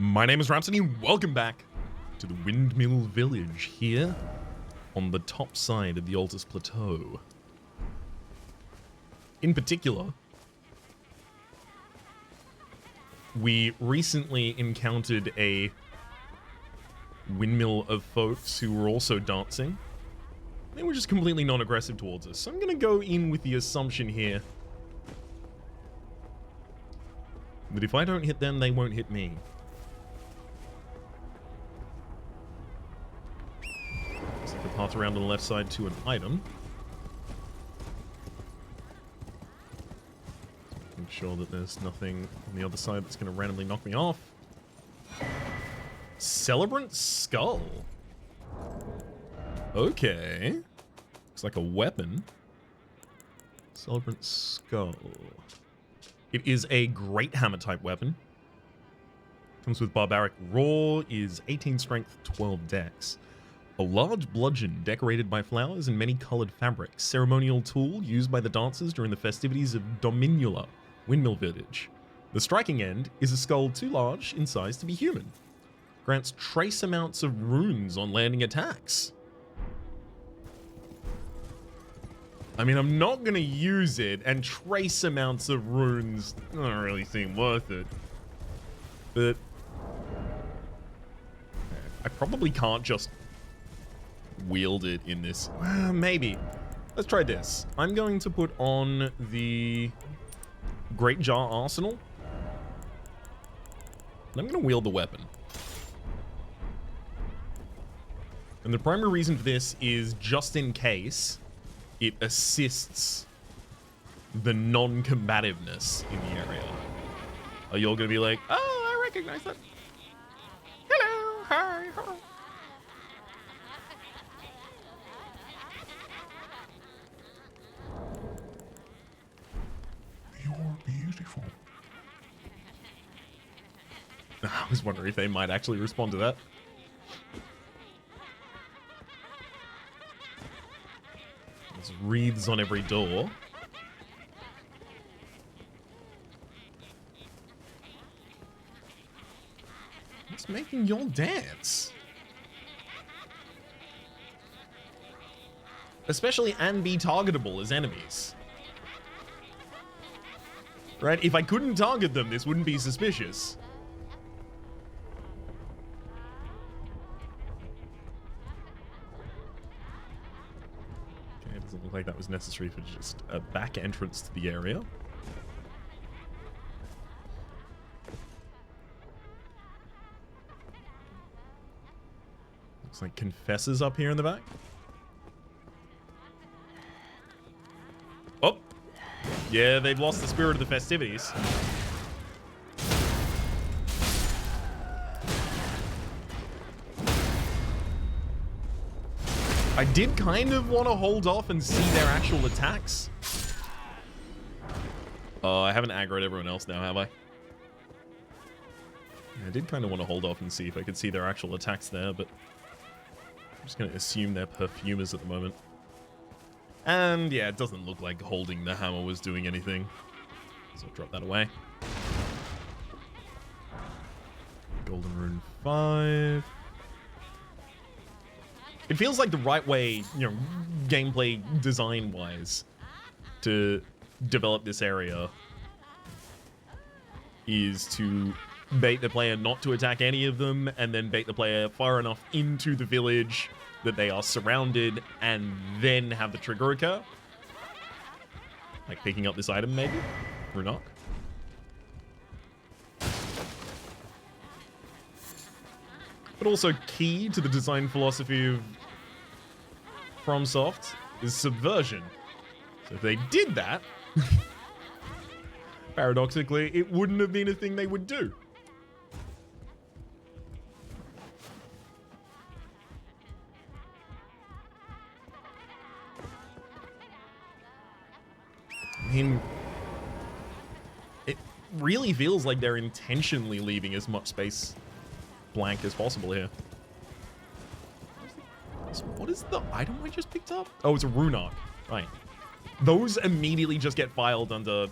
My name is Rhapsody. Welcome back to the Windmill Village here on the top side of the Altus Plateau. In particular, we recently encountered a windmill of folks who were also dancing. They were just completely non-aggressive towards us. So I'm going to go in with the assumption here that if I don't hit them, they won't hit me. Looks like a path around on the left side to an item. Making sure that there's nothing on the other side that's going to randomly knock me off. Celebrant Skull. Okay. Looks like a weapon. Celebrant Skull. It is a Great Hammer type weapon. Comes with Barbaric Roar, is 18 strength, 12 dex. A large bludgeon decorated by flowers and many colored fabrics. Ceremonial tool used by the dancers during the festivities of Dominula, Windmill Village. The striking end is a skull too large in size to be human. Grants trace amounts of runes on landing attacks. I mean, I'm not going to use it, and trace amounts of runes don't really seem worth it. But I probably can't just wield it in this. Maybe. Let's try this. I'm going to put on the Great Jar Arsenal. And I'm going to wield the weapon. And the primary reason for this is just in case it assists the non-combativeness in the area. Are you all going to be like, oh, I recognize that. Hello, hi, hi. You're beautiful. I was wondering if they might actually respond to that. There's wreaths on every door. What's making y'all dance? Especially and be targetable as enemies. Right? If I couldn't target them, this wouldn't be suspicious. Doesn't look like that was necessary for just a back entrance to the area. Looks like Confessor's up here in the back. Oh! Yeah, they've lost the spirit of the festivities. I did kind of want to hold off and see their actual attacks. Oh, I haven't aggroed everyone else now, have I? I did kind of want to hold off and see if I could see their actual attacks there, but I'm just going to assume they're perfumers at the moment. And yeah, it doesn't look like holding the hammer was doing anything. So I'll drop that away. Golden Rune 5. It feels like the right way, you know, gameplay design-wise, to develop this area is to bait the player not to attack any of them, and then bait the player far enough into the village that they are surrounded, and then have the trigger occur. Like picking up this item, maybe? Or not. But also key to the design philosophy of FromSoft is subversion. So if they did that, paradoxically, it wouldn't have been a thing they would do. I mean, it really feels like they're intentionally leaving as much space blank as possible here. What is the item I just picked up? Oh, it's a rune arc. Right. Those immediately just get filed under...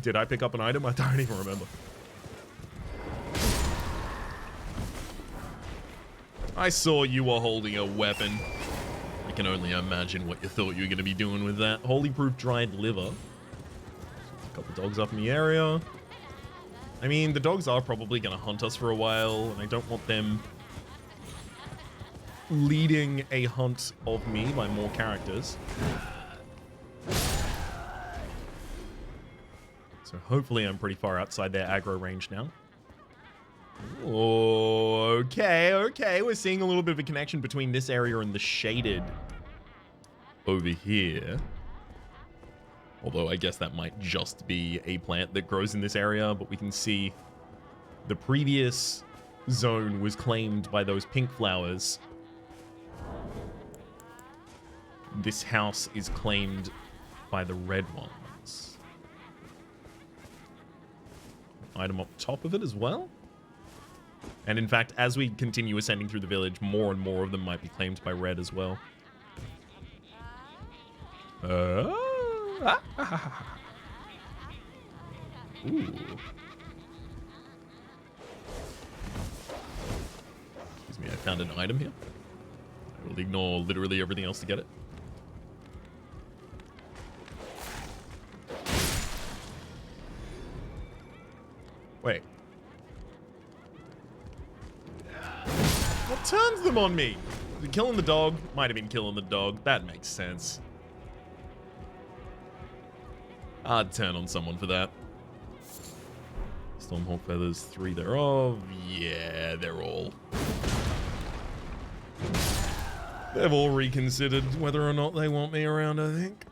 Did I pick up an item? I don't even remember. I saw you were holding a weapon. I can only imagine what you thought you were going to be doing with that. Holy proof dried liver. A couple dogs up in the area. I mean, the dogs are probably going to hunt us for a while, and I don't want them leading a hunt of me by more characters. So hopefully I'm pretty far outside their aggro range now. Oh, okay. We're seeing a little bit of a connection between this area and the shaded over here. Although I guess that might just be a plant that grows in this area, but we can see the previous zone was claimed by those pink flowers. This house is claimed by the red ones. Item up top of it as well. And in fact, as we continue ascending through the village, more and more of them might be claimed by red as well. Ooh. Excuse me, I found an item here. I will ignore literally everything else to get it. Wait. What turns them on me? Killing the dog? Might have been killing the dog. That makes sense. I'd turn on someone for that. Stormhawk feathers, 3 thereof. Yeah, they're all. They've all reconsidered whether or not they want me around, I think.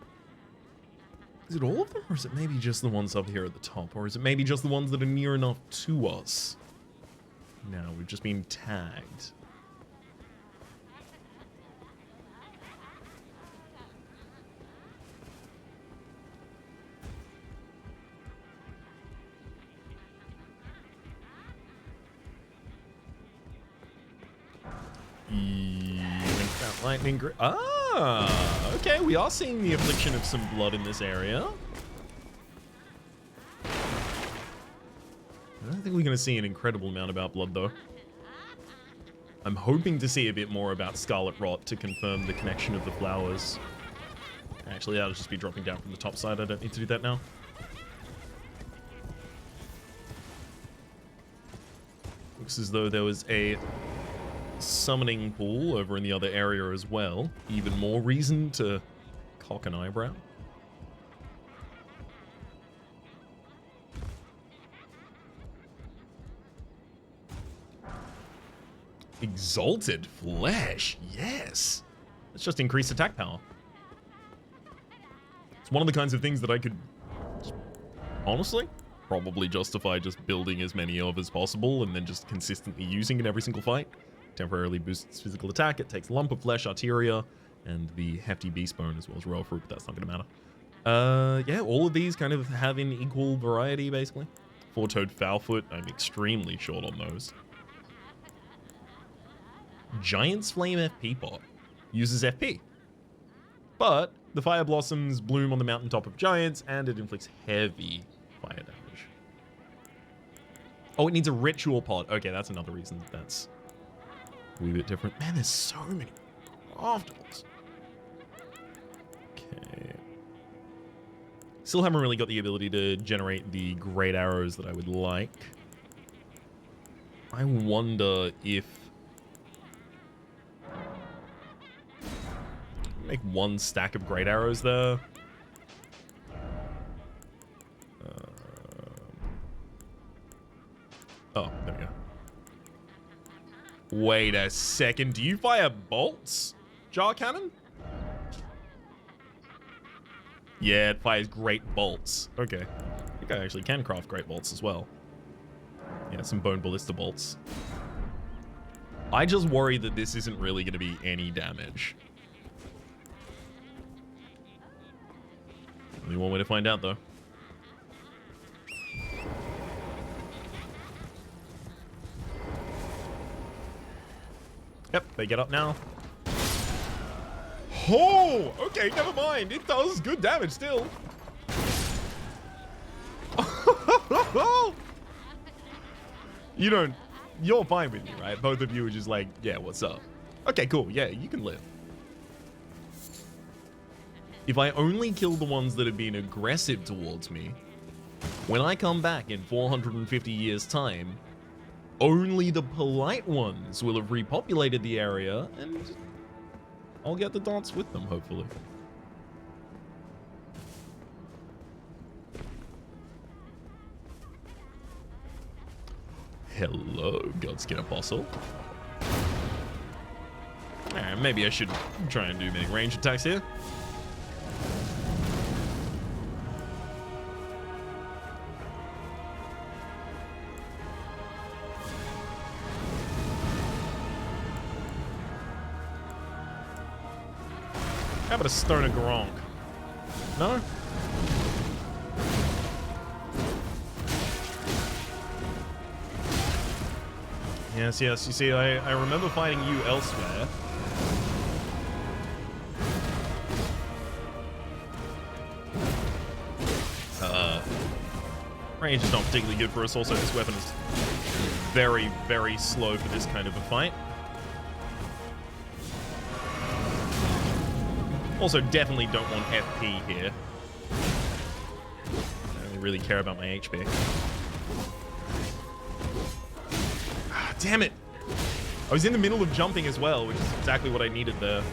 Is it all of them, or is it maybe just the ones up here at the top? Or is it maybe just the ones that are near enough to us? No, we've just been tagged. Lightning grid. Ah, okay. We are seeing the affliction of some blood in this area. I don't think we're going to see an incredible amount about blood, though. I'm hoping to see a bit more about Scarlet Rot to confirm the connection of the flowers. Actually, that'll just be dropping down from the top side. I don't need to do that now. Looks as though there was a summoning pool over in the other area as well. Even more reason to cock an eyebrow. Exalted flesh, yes. Let's just increase attack power. It's one of the kinds of things that I could, honestly, probably justify just building as many of as possible and then just consistently using in every single fight. Temporarily boosts physical attack. It takes lump of flesh, arteria, and the hefty beast bone as well as royal fruit, but that's not going to matter. Yeah, all of these kind of have in equal variety, basically. Four-toed Foulfoot, I'm extremely short on those. Giant's Flame FP pot uses FP. But the fire blossoms bloom on the mountaintop of giants, and it inflicts heavy fire damage. Oh, it needs a ritual pot. Okay, that's another reason that's a wee bit different. Man, there's so many craftables. Okay. Still haven't really got the ability to generate the great arrows that I would like. I wonder if... make one stack of great arrows there. Oh, there we go. Wait a second. Do you fire bolts, jar cannon? Yeah, it fires great bolts. Okay. I think I actually can craft great bolts as well. Yeah, some bone ballista bolts. I just worry that this isn't really going to be any damage. Only one way to find out, though. Yep, they get up now. Oh, okay, never mind. It does good damage still. You don't you're fine with me, right? Both of you are just like, yeah, what's up? Okay, cool. Yeah, you can live. If I only kill the ones that have been aggressive towards me, when I come back in 450 years' time, only the polite ones will have repopulated the area, and I'll get the dance with them, hopefully. Hello, Godskin Apostle. Maybe I should try and do many range attacks here. How about a Stoner Gronk? No? Yes, yes. You see, I remember fighting you elsewhere. Range is not particularly good for us. Also, this weapon is very, very slow for this kind of a fight. Also, definitely don't want FP here. I don't really care about my HP. Ah, damn it! I was in the middle of jumping as well, which is exactly what I needed there.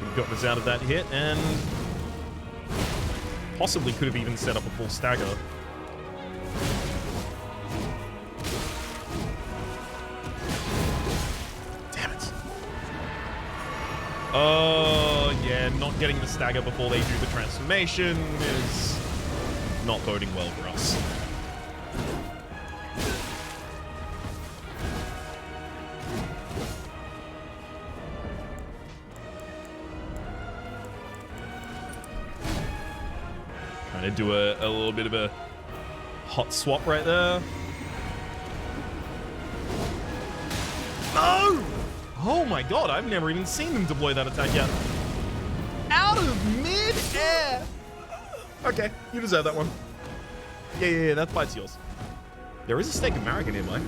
We've gotten us out of that hit, and possibly could have even set up a full stagger. Damn it. Oh, yeah, not getting the stagger before they do the transformation is not boding well for us. Trying to do a little bit of a hot swap right there. No! Oh my god, I've never even seen them deploy that attack yet. Out of mid-air! Okay, you deserve that one. Yeah, that fight's yours. There is a steak American nearby.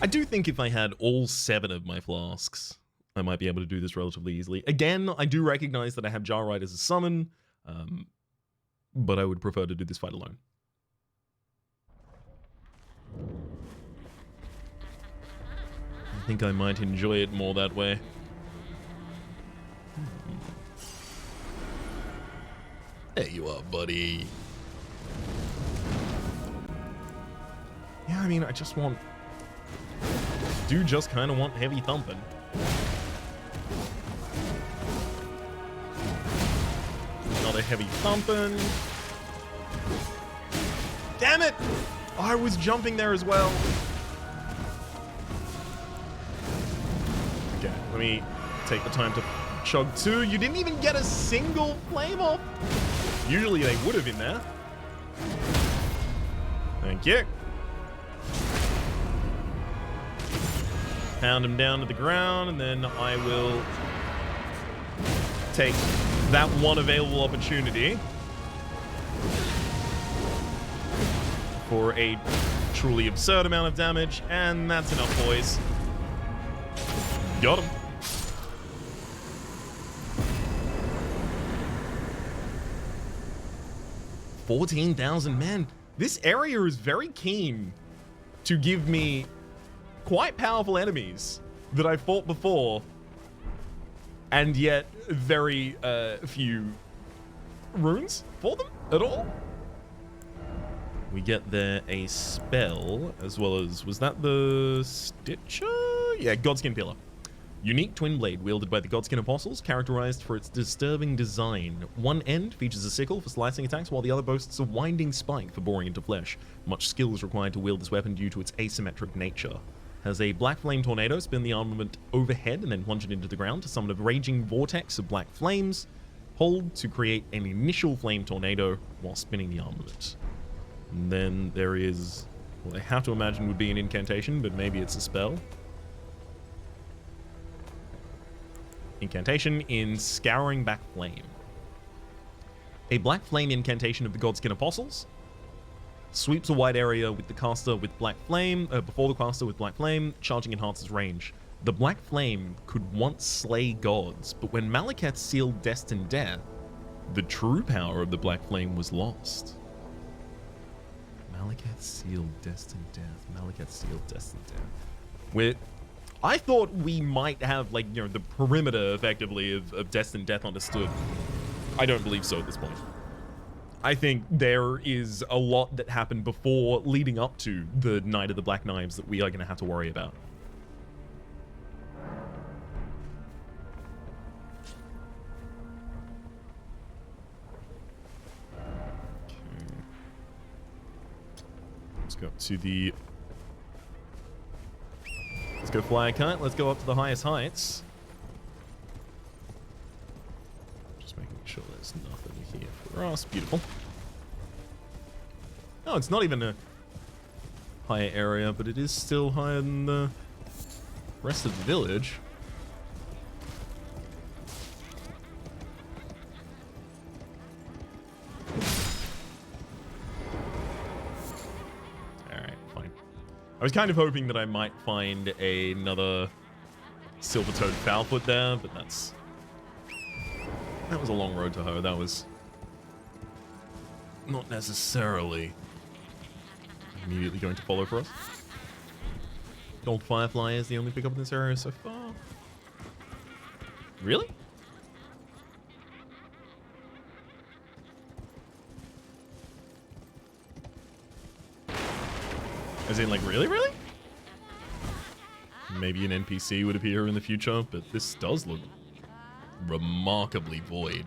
I do think if I had all 7 of my flasks, I might be able to do this relatively easily. Again, I do recognize that I have Jarrite as a summon, but I would prefer to do this fight alone. I think I might enjoy it more that way. There you are, buddy. Yeah, I mean, I just want... do just kind of want heavy thumping. Not a heavy thumping. Damn it! I was jumping there as well. Okay, let me take the time to chug 2. You didn't even get a single flame off. Usually they would have in there. Thank you. Pound him down to the ground, and then I will take that one available opportunity for a truly absurd amount of damage, and that's enough, boys. Got him. $14,000 men. This area is very keen to give me quite powerful enemies that I fought before, and yet very few runes for them at all. We get there a spell, as well as, was that the Stitcher? Yeah, Godskin Pillar. Unique twin blade wielded by the Godskin Apostles, characterized for its disturbing design. One end features a sickle for slicing attacks, while the other boasts a winding spike for boring into flesh. Much skill is required to wield this weapon due to its asymmetric nature. Has a black flame tornado, spin the armament overhead and then plunge it into the ground to summon a raging vortex of black flames. Hold to create an initial flame tornado while spinning the armament. And then there is, well, I have to imagine would be an incantation, but maybe it's a spell. Incantation in Scouring Back Flame. A black flame incantation of the Godskin Apostles. Sweeps a wide area with the caster with black flame, before the caster with black flame, charging enhances range. The black flame could once slay gods, but when Malekith sealed destined death, the true power of the black flame was lost. Malekith sealed destined death. Malekith sealed destined death. I thought we might have, like, you know, the perimeter, effectively, of destined death understood. I don't believe so at this point. I think there is a lot that happened before, leading up to the Night of the Black Knives, that we are going to have to worry about. Okay. Let's go up to the... Let's go fly a kite. Let's go up to the highest heights. Just making sure there's nothing here for us. Beautiful. Oh, it's not even a higher area, but it is still higher than the rest of the village. Alright, fine. I was kind of hoping that I might find another silver-toed Foulfoot there, but that was a long road to hoe. That was not necessarily immediately going to follow for us. Gold Firefly is the only pickup in this area so far. Really? As in, like, really? Maybe an NPC would appear in the future, but this does look remarkably void.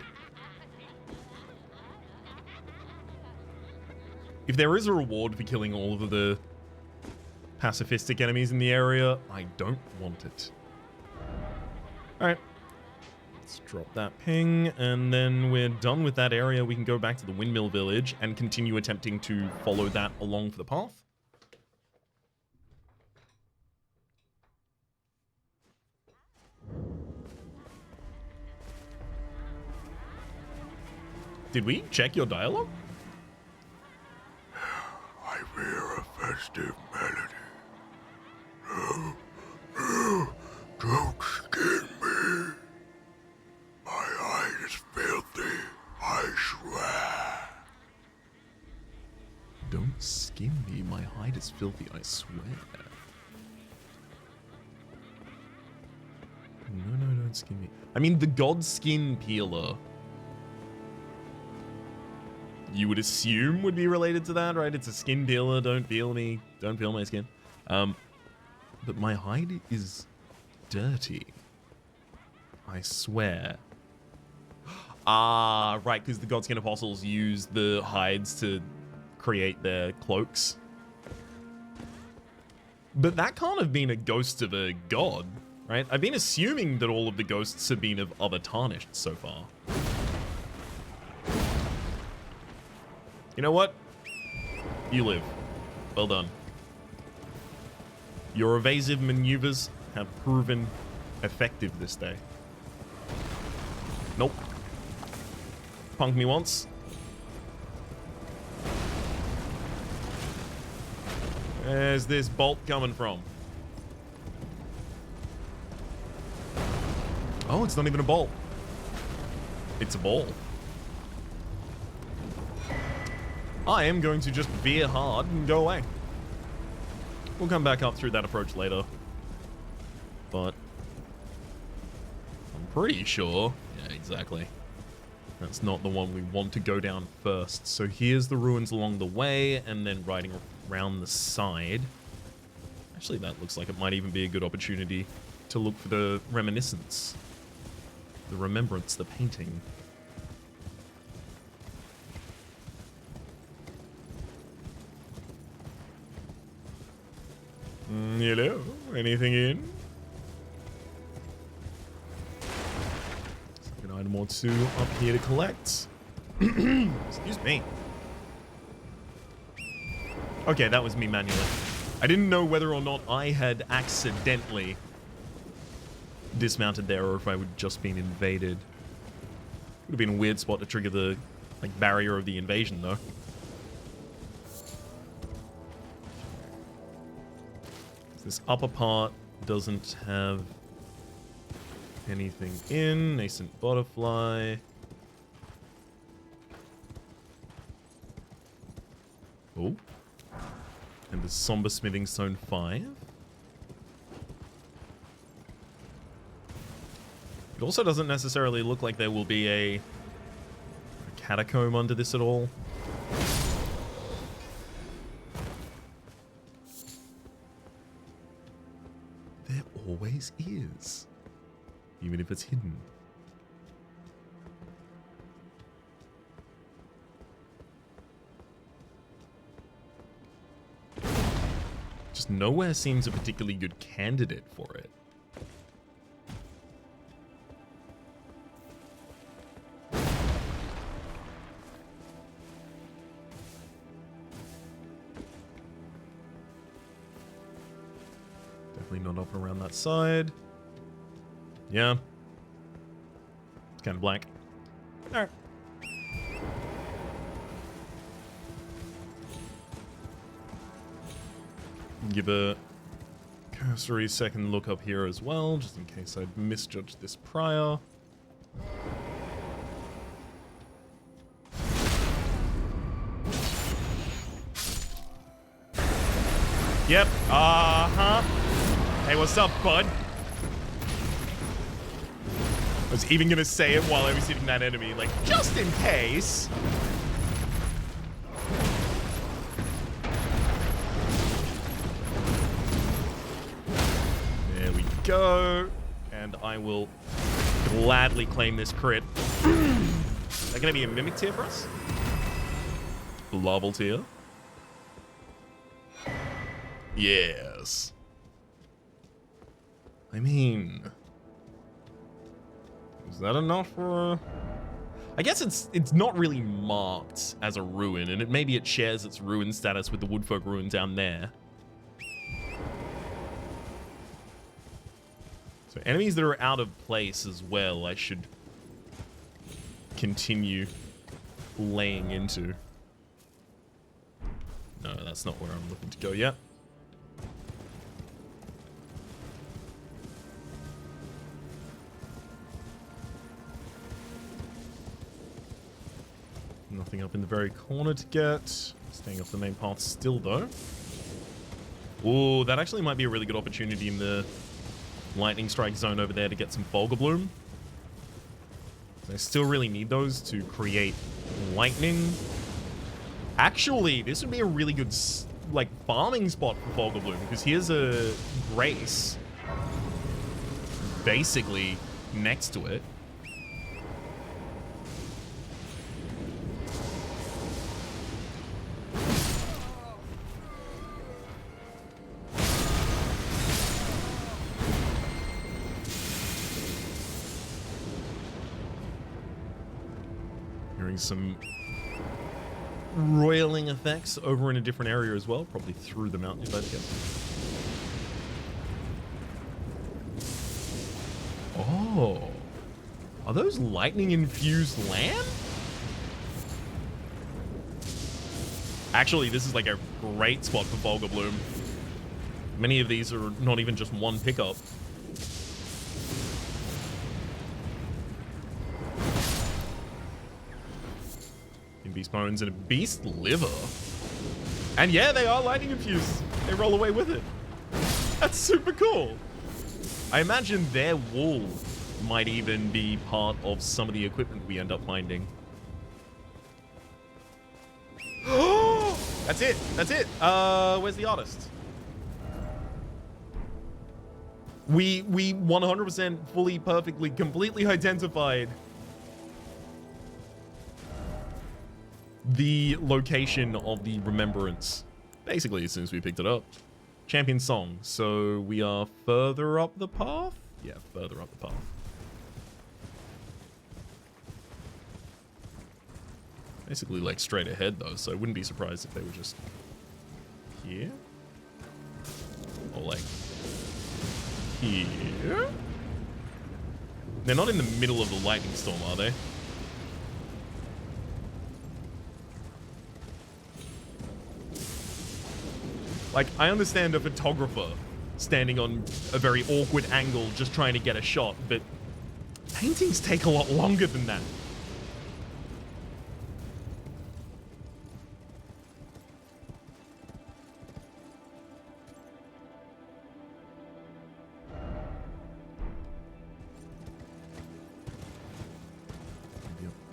If there is a reward for killing all of the pacifistic enemies in the area, I don't want it. Alright. Let's drop that ping, and then we're done with that area. We can go back to the Windmill Village and continue attempting to follow that along for the path. Did we check your dialogue? I hear a festive melody. No, no, don't skin me. My hide is filthy, I swear. Don't skin me, my hide is filthy, I swear. No, don't skin me. I mean, the god skin peeler, you would assume would be related to that, right? It's a skin peeler, don't peel me, don't peel my skin. But my hide is dirty, I swear. Ah, right, because the Godskin Apostles use the hides to create their cloaks. But that can't have been a ghost of a god, right? I've been assuming that all of the ghosts have been of other tarnished so far. You know what? You live. Well done. Your evasive maneuvers have proven effective this day. Nope. Punk me once. Where's this bolt coming from? Oh, it's not even a bolt. It's a ball. I am going to just veer hard and go away. We'll come back up through that approach later. But I'm pretty sure... Yeah, exactly. That's not the one we want to go down first. So here's the ruins along the way, and then riding around the side. Actually, that looks like it might even be a good opportunity to look for the reminiscence. The remembrance, the painting. Hello? Anything in? It's like an item or two up here to collect. Excuse me. Okay, that was me manually. I didn't know whether or not I had accidentally dismounted there or if I would just been invaded. Would have been a weird spot to trigger the like, barrier of the invasion, though. This upper part doesn't have anything in. Nascent butterfly. Oh. And the somber smithing stone 5. It also doesn't necessarily look like there will be a catacomb under this at all. There always is. Even if it's hidden. Just nowhere seems a particularly good candidate for it. Definitely not up around that side. Yeah. It's kind of blank. Alright. Give a cursory second look up here as well, just in case I'd misjudged this prior. Yep, uh-huh. Hey, what's up, bud? I was even gonna say it while I was hitting that enemy, like, just in case. There we go. And I will gladly claim this crit. Is that gonna be a mimic tier for us? Larval tier? Yes. I mean, is that enough for I guess it's not really marked as a ruin, and maybe it shares its ruin status with the Woodfolk ruin down there. So enemies that are out of place as well, I should continue laying into. No, that's not where I'm looking to go yet. Nothing up in the very corner to get. Staying off the main path still, though. Ooh, that actually might be a really good opportunity in the lightning strike zone over there to get some Fulgur Bloom. I still really need those to create lightning. Actually, this would be a really good, like, farming spot for Fulgur Bloom, because here's a Grace basically next to it. Some roiling effects over in a different area as well, probably through the mountain, if I had to guess. Oh, are those lightning infused land? Actually, this is like a great spot for Fulgur Bloom. Many of these are not even just one pickup. Beast bones and a beast liver. And yeah, they are lightning infused. They roll away with it. That's super cool. I imagine their wool might even be part of some of the equipment we end up finding. That's it. That's it. Where's the artist? We 100% fully, perfectly, completely identified the location of the remembrance, basically, as soon as we picked it up. Champion song. So we are further up the path? Yeah, further up the path. Basically, like, straight ahead, though, so I wouldn't be surprised if they were just here. Or, like, here? They're not in the middle of the lightning storm, are they? Like, I understand a photographer standing on a very awkward angle just trying to get a shot, but paintings take a lot longer than that.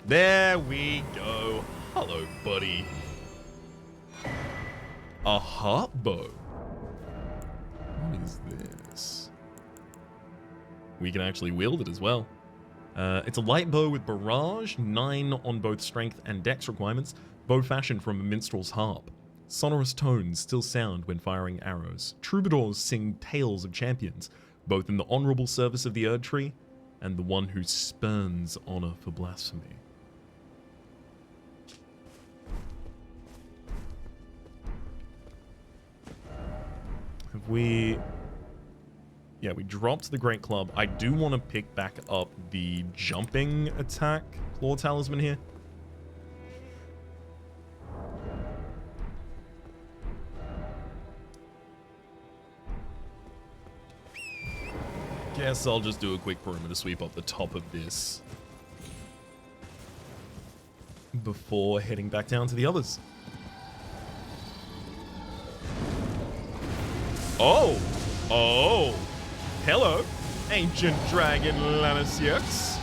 There we go. Hello, buddy. A heart bow. What is this? We can actually wield it as well. It's a light bow with barrage, 9 on both strength and dex requirements, bow fashioned from a minstrel's harp. Sonorous tones still sound when firing arrows. Troubadours sing tales of champions, both in the honorable service of the Erd Tree and the one who spurns honor for blasphemy. We dropped the Great Club. I do want to pick back up the jumping attack claw talisman here. Guess I'll just do a quick perimeter sweep up the top of this before heading back down to the others. Oh! Oh! Hello, ancient dragon Lanisiux.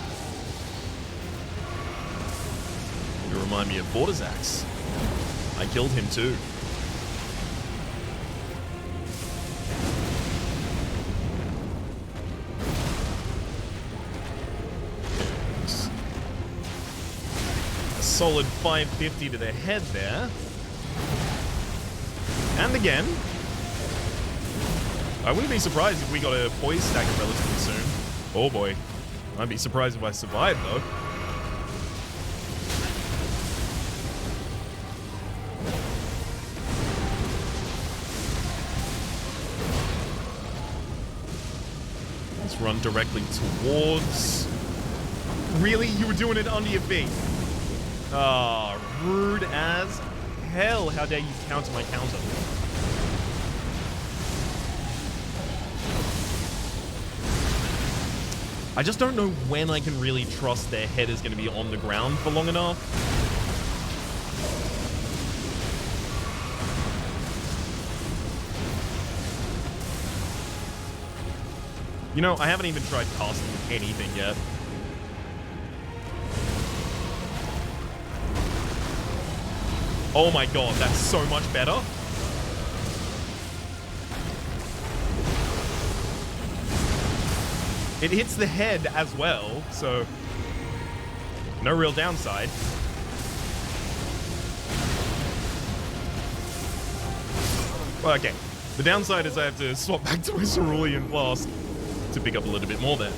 You remind me of Vortizax. I killed him too. Yes. A solid 550 to the head there. And again. I wouldn't be surprised if we got a poise stagger relatively soon. Oh boy. I'd be surprised if I survived though. Let's run directly towards... Really? You were doing it under your feet? Ah, rude as hell. How dare you counter my counter? I just don't know when I can really trust their head is going to be on the ground for long enough. You know, I haven't even tried casting anything yet. Oh my god, that's so much better. It hits the head as well, so no real downside. Well, okay, the downside is I have to swap back to a Cerulean Flask to pick up a little bit more there.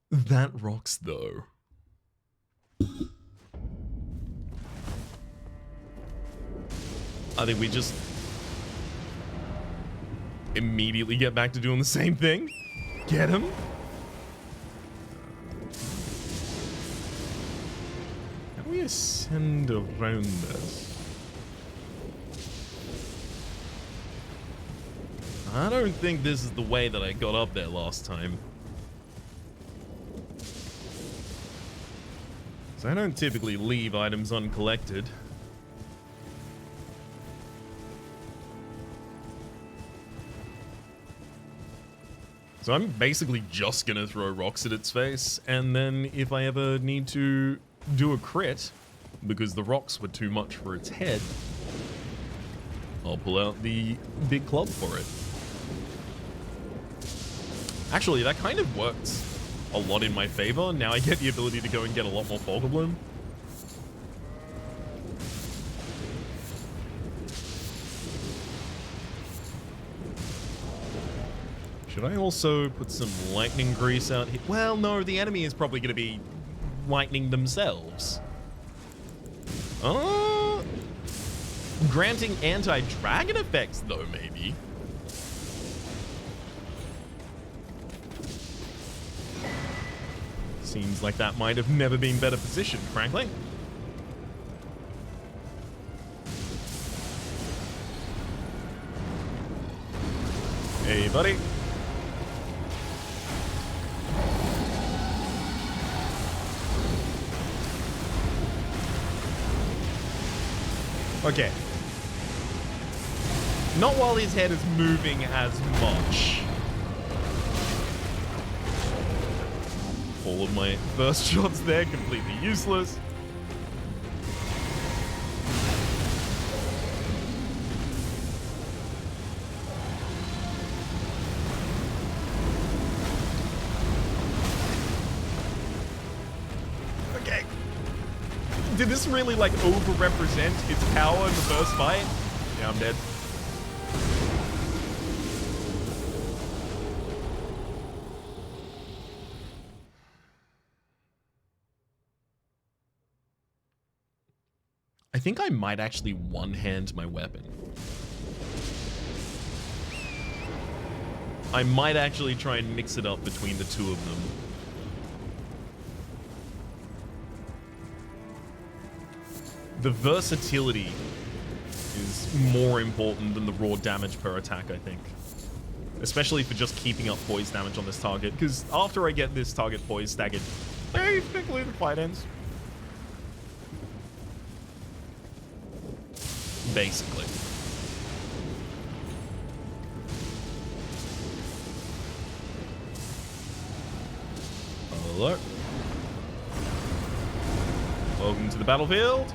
That rocks, though. I think we just immediately get back to doing the same thing. Get him. How do we ascend around this? I don't think this is the way that I got up there last time. So I don't typically leave items uncollected. So I'm basically just gonna throw rocks at its face, and then if I ever need to do a crit, because the rocks were too much for its head, I'll pull out the big club for it. Actually, that kind of works a lot in my favor. Now I get the ability to go and get a lot more Fulgur Bloom. Should I also put some lightning grease out here? Well, no, the enemy is probably going to be lightning themselves. Granting anti-dragon effects, though, maybe. Seems like that might have never been better positioned, frankly. Hey, buddy. Okay. Not while his head is moving as much. All of my burst shots there, completely useless. Okay. Did this really, like, over-represent its power in the first fight? Yeah, I'm dead. I think I might actually one-hand my weapon. I might actually try and mix it up between the two of them. The versatility is more important than the raw damage per attack, I think. Especially for just keeping up poise damage on this target, because after I get this target poise staggered, basically the fight ends. Basically. Hello. Welcome to the battlefield.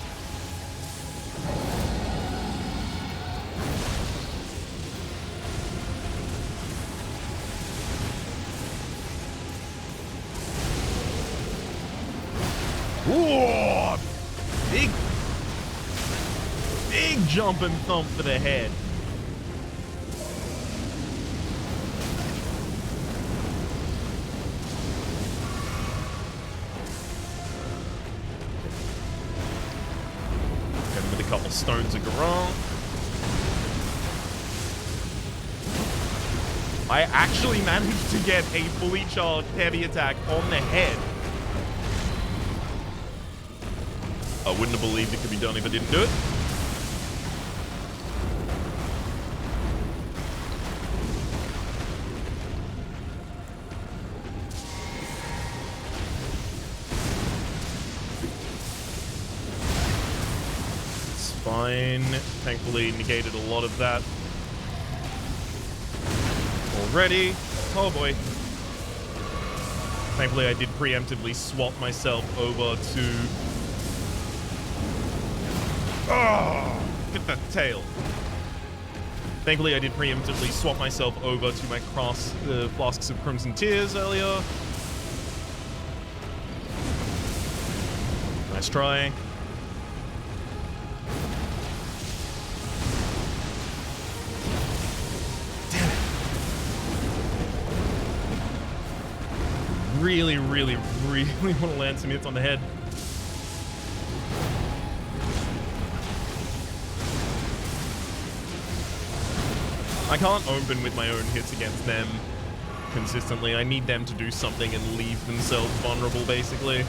Whoa! Big jump and thump for the head. Hit him with a couple stones of Garang. I actually managed to get a fully charged heavy attack on the head. I wouldn't have believed it could be done if I didn't do it. It's fine. Thankfully negated a lot of that already. Oh boy. Thankfully I did preemptively swap myself over to... Oh, get that tail. Thankfully, I did preemptively swap myself over to my flasks of Crimson Tears earlier. Nice try. Damn it. Really, really, really want to land some hits on the head. I can't open with my own hits against them consistently. I need them to do something and leave themselves vulnerable, basically.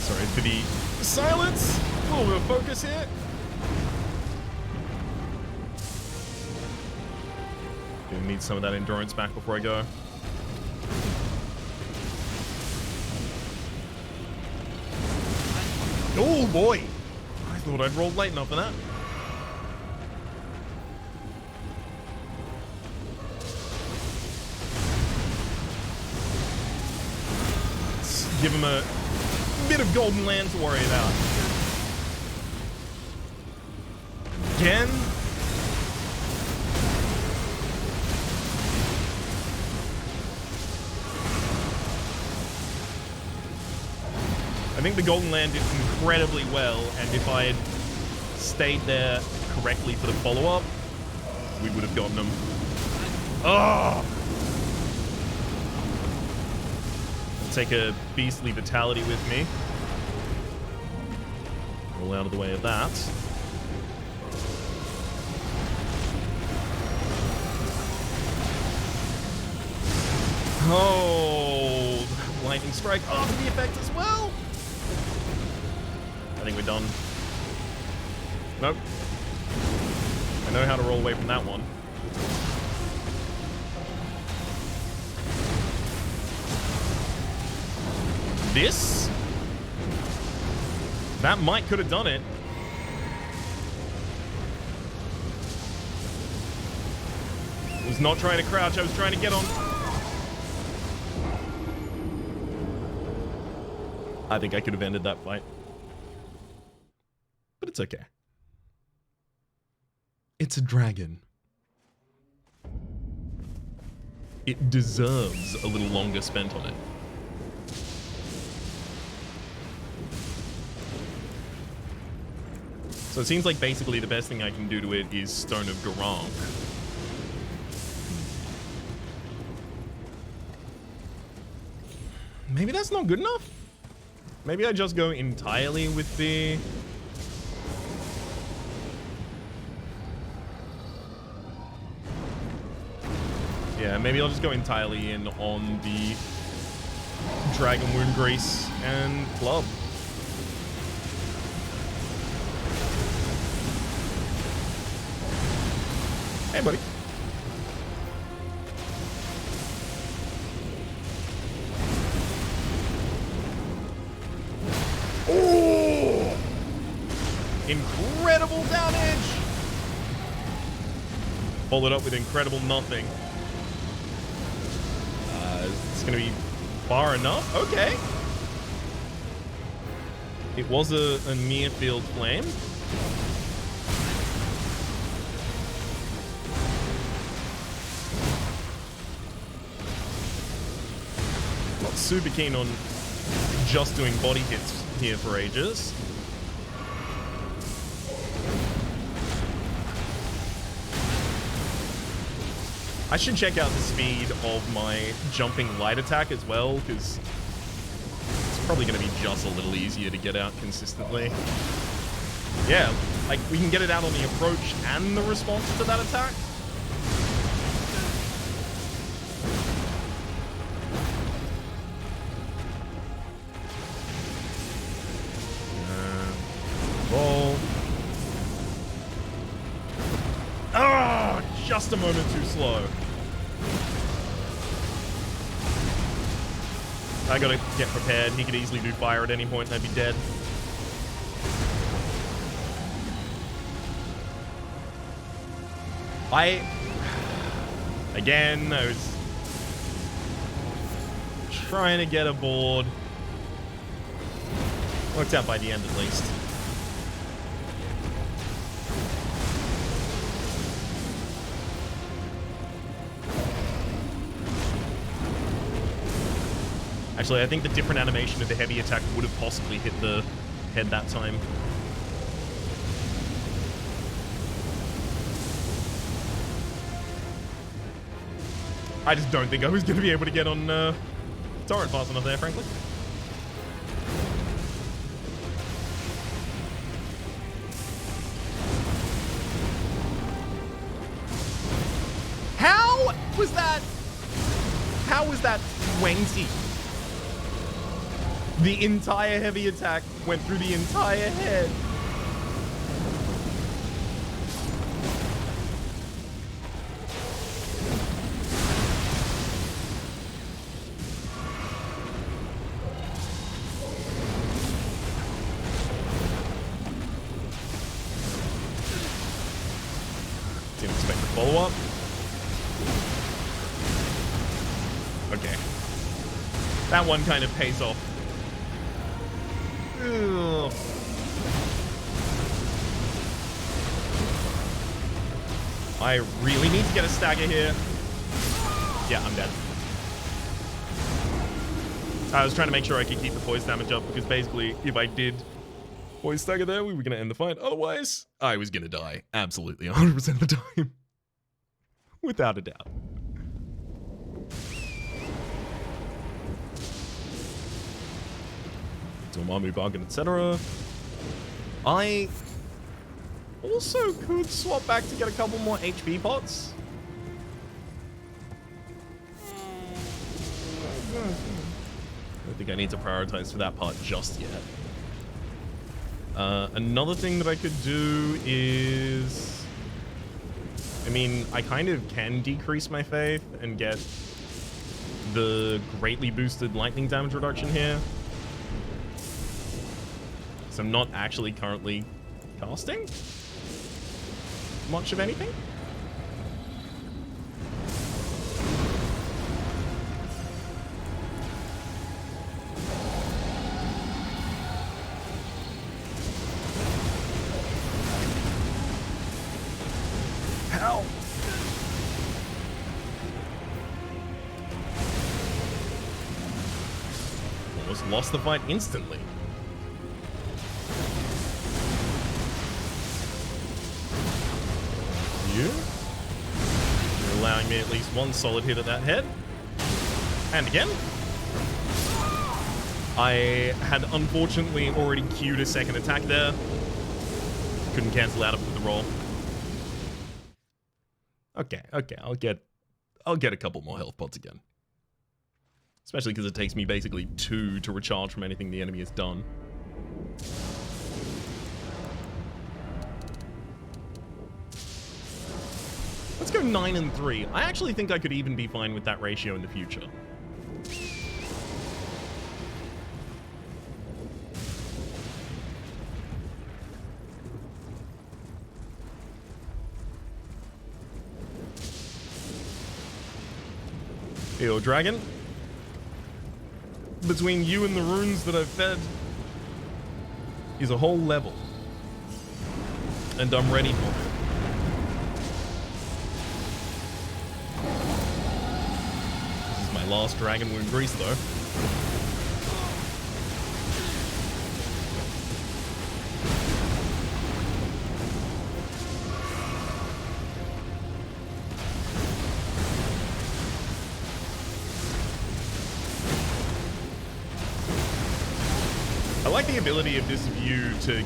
Sorry for the silence. A little bit of focus here. Gonna need some of that endurance back before I go. Oh boy! I thought I'd rolled late enough for that. Let's give him a bit of golden land to worry about. Again? I think the Golden Land did incredibly well, and if I had stayed there correctly for the follow-up, we would have gotten them. Oh! take a beastly vitality with me. Roll out of the way of that. Oh, lightning strike after the effect as well. I think we're done. Nope. I know how to roll away from that one. This? That might could have done it. I was not trying to crouch, I was trying to get on. I think I could have ended that fight. But it's okay. It's a dragon. It deserves a little longer spent on it. So it seems like basically the best thing I can do to it is Stone of Garang. Maybe that's not good enough? Maybe I just go entirely with the... Yeah, maybe I'll just go entirely in on the Dragon Wound Grease and Club. Hey, buddy. Oh! Incredible damage! Followed up with incredible nothing. It's gonna be far enough. Okay. It was a mere field flame. Not super keen on just doing body hits here for ages. I should check out the speed of my jumping light attack as well, because it's probably going to be just a little easier to get out consistently. Yeah, like we can get it out on the approach and the response to that attack. Roll. Ah, just a moment too slow. I gotta get prepared. He could easily do fire at any point and I'd be dead. Again, I was trying to get aboard. Worked out by the end at least. Actually, I think the different animation of the heavy attack would have possibly hit the head that time. I just don't think I was going to be able to get on turret fast enough there, frankly. How was that 20? The entire heavy attack went through the entire head. Didn't expect the follow-up. Okay. That one kind of pays off. Ugh. I really need to get a stagger here. Yeah, I'm dead. I was trying to make sure I could keep the poise damage up, because basically, if I did poise stagger there, we were going to end the fight. Otherwise, I was going to die. Absolutely, 100% of the time. Without a doubt. Dormammu bargain, etc. I also could swap back to get a couple more HP pots. I don't think I need to prioritize for that part just yet. Another thing that I could do is... I mean, I kind of can decrease my faith and get the greatly boosted lightning damage reduction here. So I'm not actually currently casting much of anything. Hell. Almost lost the fight instantly. You're allowing me at least one solid hit at that head. And again. I had unfortunately already queued a second attack there. Couldn't cancel out of it with the roll. Okay, I'll get a couple more health pots again. Especially because it takes me basically 2 to recharge from anything the enemy has done. Let's go 9 and 3. I actually think I could even be fine with that ratio in the future. Yo, dragon. Between you and the runes that I've fed is a whole level. And I'm ready for it. This is my last dragon wound grease though. I like the ability of this view to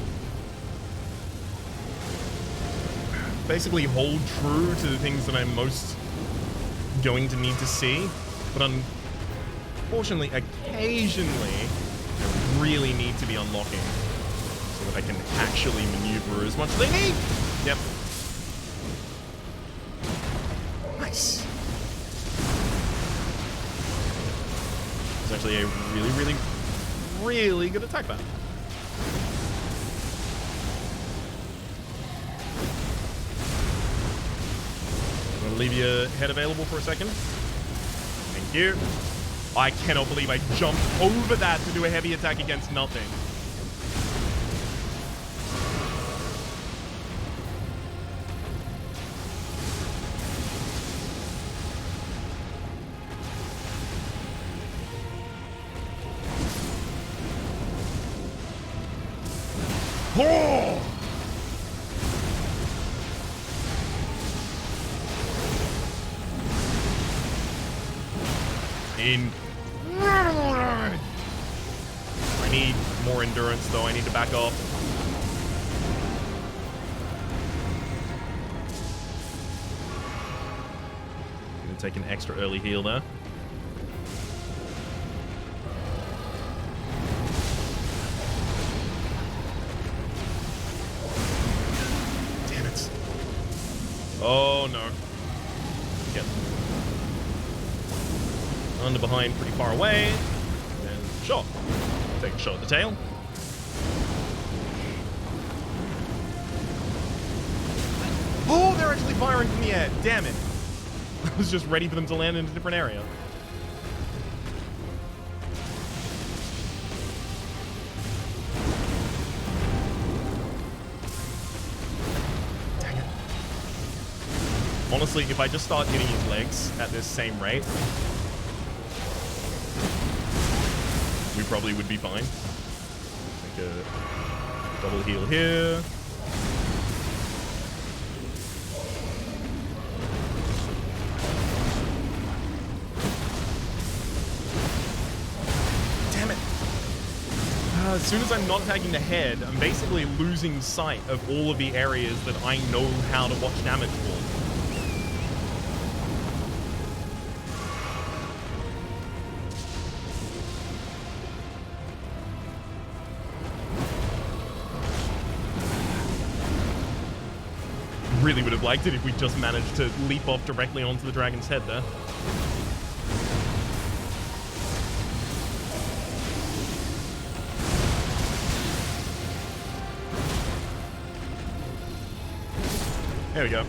basically hold true to the things that I'm most going to need to see, but unfortunately, occasionally, I really need to be unlocking so that I can actually maneuver as much as I need. Yep. Nice. It's actually a really good attack back. I'm gonna leave your head available for a second. Thank you. I cannot believe I jumped over that to do a heavy attack against nothing. Oh! I need more endurance, though. I need to back off. Gonna take an extra early heal there. Oh no. Get under behind pretty far away. And shot. Take a shot at the tail. Oh, they're actually firing from the air. Damn it. I was just ready for them to land in a different area. Honestly, if I just start hitting his legs at this same rate, we probably would be fine. Make a double heal here. Damn it. as soon as I'm not attacking the head, I'm basically losing sight of all of the areas that I know how to watch damage for. Really would have liked it if we just managed to leap off directly onto the dragon's head there. There we go.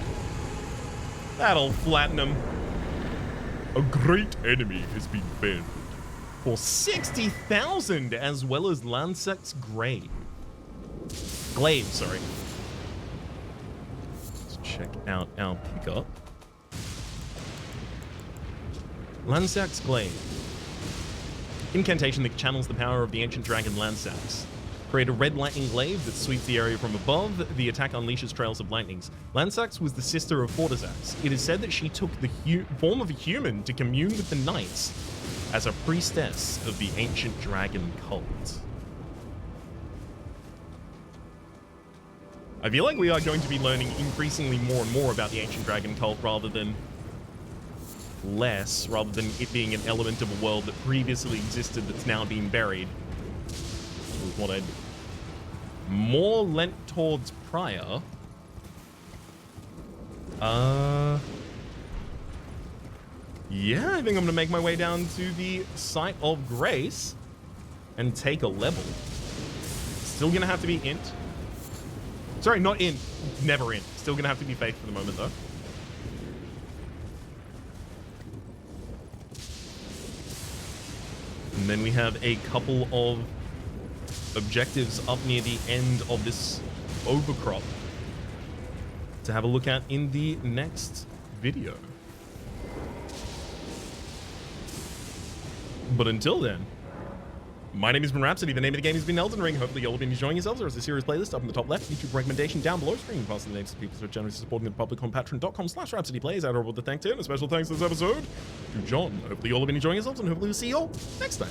That'll flatten him. A great enemy has been banned. For 60,000, as well as Lansec's Glaive, sorry. Let's check out our pickup. Lansec's Glaive. Incantation that channels the power of the ancient dragon Lansax. Create a red lightning glaive that sweeps the area from above. The attack unleashes trails of lightnings. Lansax was the sister of Fortizax. It is said that she took the form of a human to commune with the knights as a priestess of the ancient dragon cult. I feel like we are going to be learning increasingly more and more about the ancient dragon cult rather than it being an element of a world that previously existed that's now been buried. What I'd more lent towards prior. Yeah, I think I'm gonna make my way down to the Site of Grace and take a level. Still gonna have to be int. Sorry, not int, never int. Still gonna have to be faith for the moment though. And then we have a couple of objectives up near the end of this overcrop to have a look at in the next video. But until then, my name has been Rhapsody. The name of the game has been Elden Ring. Hopefully you'll have been enjoying yourselves. There is a series playlist up in the top left, YouTube recommendation down below, screen past the names of people who are generously supporting the public on patreon.com/RhapsodyPlays. I'd to thank to, and a special thanks this episode to John. Hopefully you'll have been enjoying yourselves, and hopefully we'll see you all next time.